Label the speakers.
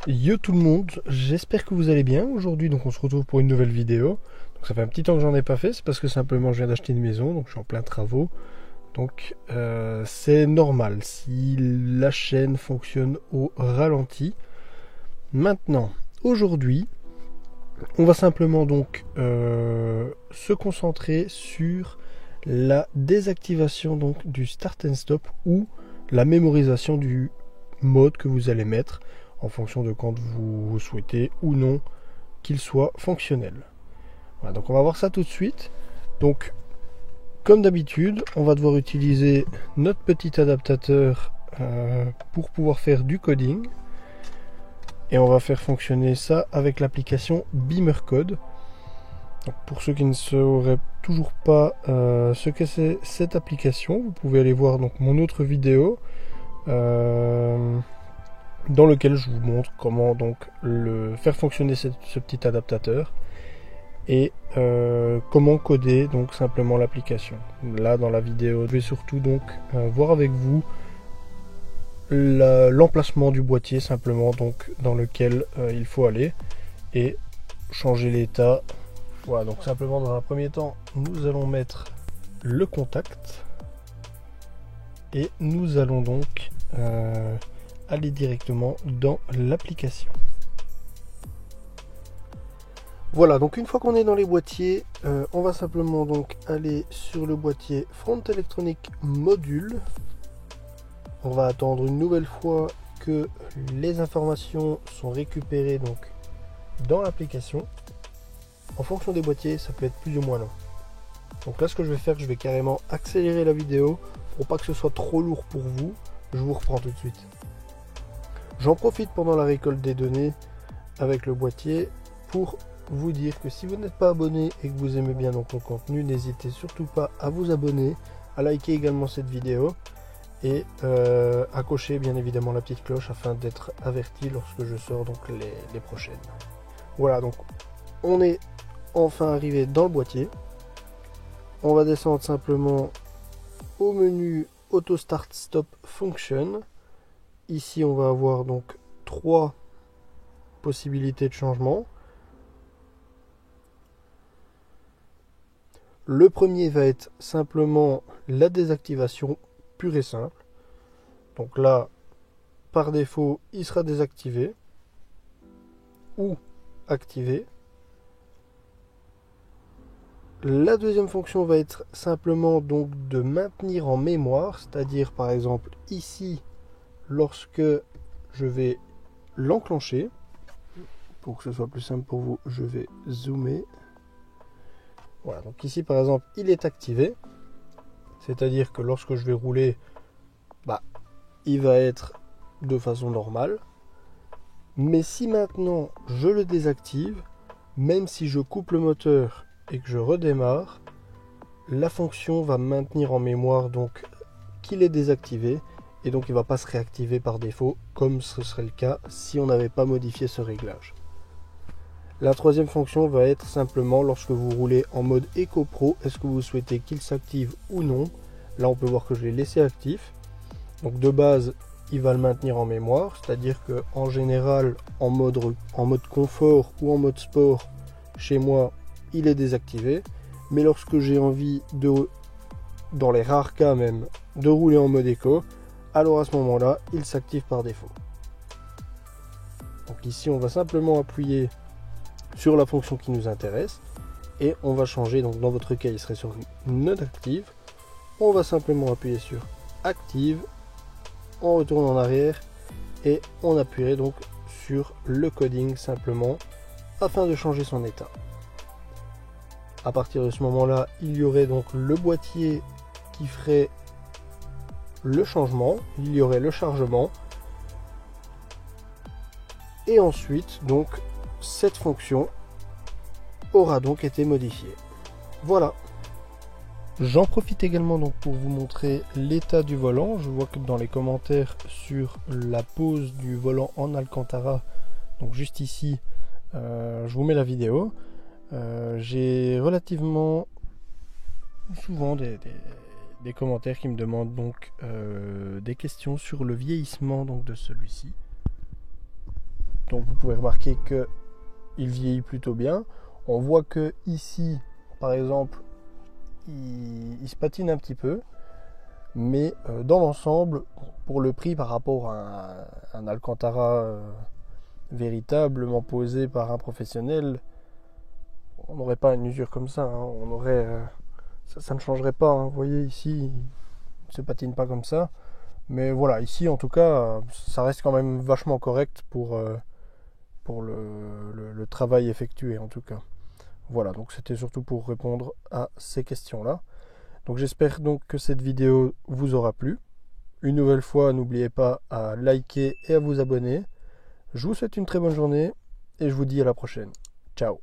Speaker 1: Yo tout le monde, j'espère que vous allez bien. Aujourd'hui, donc on se retrouve pour une nouvelle vidéo. Donc ça fait un petit temps que j'en ai pas fait, c'est parce que simplement je viens d'acheter une maison, donc je suis en plein travaux. Donc c'est normal si la chaîne fonctionne au ralenti. Maintenant, aujourd'hui, on va simplement donc se concentrer sur la désactivation donc du start and stop ou la mémorisation du mode que vous allez mettre en fonction de quand vous souhaitez ou non qu'il soit fonctionnel. Voilà, donc on va voir ça tout de suite. Donc comme d'habitude, on va devoir utiliser notre petit adaptateur pour pouvoir faire du coding. Et on va faire fonctionner ça avec l'application BeamerCode. Donc pour ceux qui ne sauraient toujours pas ce que c'est cette application, vous pouvez aller voir donc mon autre vidéo dans lequel je vous montre comment donc faire fonctionner ce petit adaptateur et comment coder donc simplement l'application. Là dans la vidéo, je vais surtout donc voir avec vous l'emplacement du boîtier simplement donc dans lequel il faut aller et changer l'état. Voilà, donc simplement dans un premier temps nous allons mettre le contact et nous allons donc aller directement dans l'application. Voilà, donc une fois qu'on est dans les boîtiers, on va simplement donc aller sur le boîtier Front Electronic Module. On va attendre une nouvelle fois que les informations sont récupérées donc dans l'application. En fonction des boîtiers, ça peut être plus ou moins long. Donc là, ce que je vais faire, je vais carrément accélérer la vidéo pour pas que ce soit trop lourd pour vous. Je vous reprends tout de suite. J'en profite pendant la récolte des données avec le boîtier pour vous dire que si vous n'êtes pas abonné et que vous aimez bien donc mon contenu, n'hésitez surtout pas à vous abonner, à liker également cette vidéo et à cocher bien évidemment la petite cloche afin d'être averti lorsque je sors donc les prochaines. Voilà, donc on est enfin arrivé dans le boîtier. On va descendre simplement au menu Auto Start Stop Function. Ici on va avoir donc 3 possibilités de changement. Le premier va être simplement la désactivation pure et simple. Donc là, par défaut, il sera désactivé ou activé. La deuxième fonction va être simplement donc de maintenir en mémoire, c'est-à-dire par exemple ici, lorsque je vais l'enclencher, pour que ce soit plus simple pour vous, je vais zoomer. Voilà, donc ici par exemple, il est activé, c'est-à-dire que lorsque je vais rouler, il va être de façon normale. Mais si maintenant je le désactive, même si je coupe le moteur et que je redémarre, la fonction va maintenir en mémoire donc qu'il est désactivé et donc il ne va pas se réactiver par défaut comme ce serait le cas si on n'avait pas modifié ce réglage. La troisième fonction va être simplement lorsque vous roulez en mode Eco Pro, est-ce que vous souhaitez qu'il s'active ou non. Là on peut voir que je l'ai laissé actif. Donc de base il va le maintenir en mémoire, c'est-à-dire que en général en mode confort ou en mode sport chez moi il est désactivé, mais lorsque j'ai envie de, dans les rares cas même, de rouler en mode éco, alors à ce moment là il s'active par défaut. Donc ici on va simplement appuyer sur la fonction qui nous intéresse et on va changer, donc dans votre cas il serait sur non active, on va simplement appuyer sur active, on retourne en arrière et on appuierait donc sur le coding simplement afin de changer son état. À partir de ce moment là il y aurait donc le boîtier qui ferait le changement, il y aurait le chargement et ensuite donc cette fonction aura donc été modifiée. Voilà. J'en profite également donc pour vous montrer l'état du volant. Je vois que dans les commentaires sur la pose du volant en Alcantara, donc juste ici, je vous mets la vidéo. J'ai relativement souvent des commentaires qui me demandent donc des questions sur le vieillissement donc de celui-ci. Donc vous pouvez remarquer que il vieillit plutôt bien. On voit que ici, par exemple, il se patine un petit peu. Mais dans l'ensemble, pour le prix par rapport à un Alcantara véritablement posé par un professionnel, on n'aurait pas une usure comme ça. Hein. On aurait, ça ne changerait pas. Hein. Vous voyez ici, il ne se patine pas comme ça. Mais voilà, ici en tout cas, ça reste quand même vachement correct pour le travail effectué en tout cas. Voilà, donc c'était surtout pour répondre à ces questions-là. Donc j'espère donc que cette vidéo vous aura plu. Une nouvelle fois, n'oubliez pas à liker et à vous abonner. Je vous souhaite une très bonne journée et je vous dis à la prochaine. Ciao.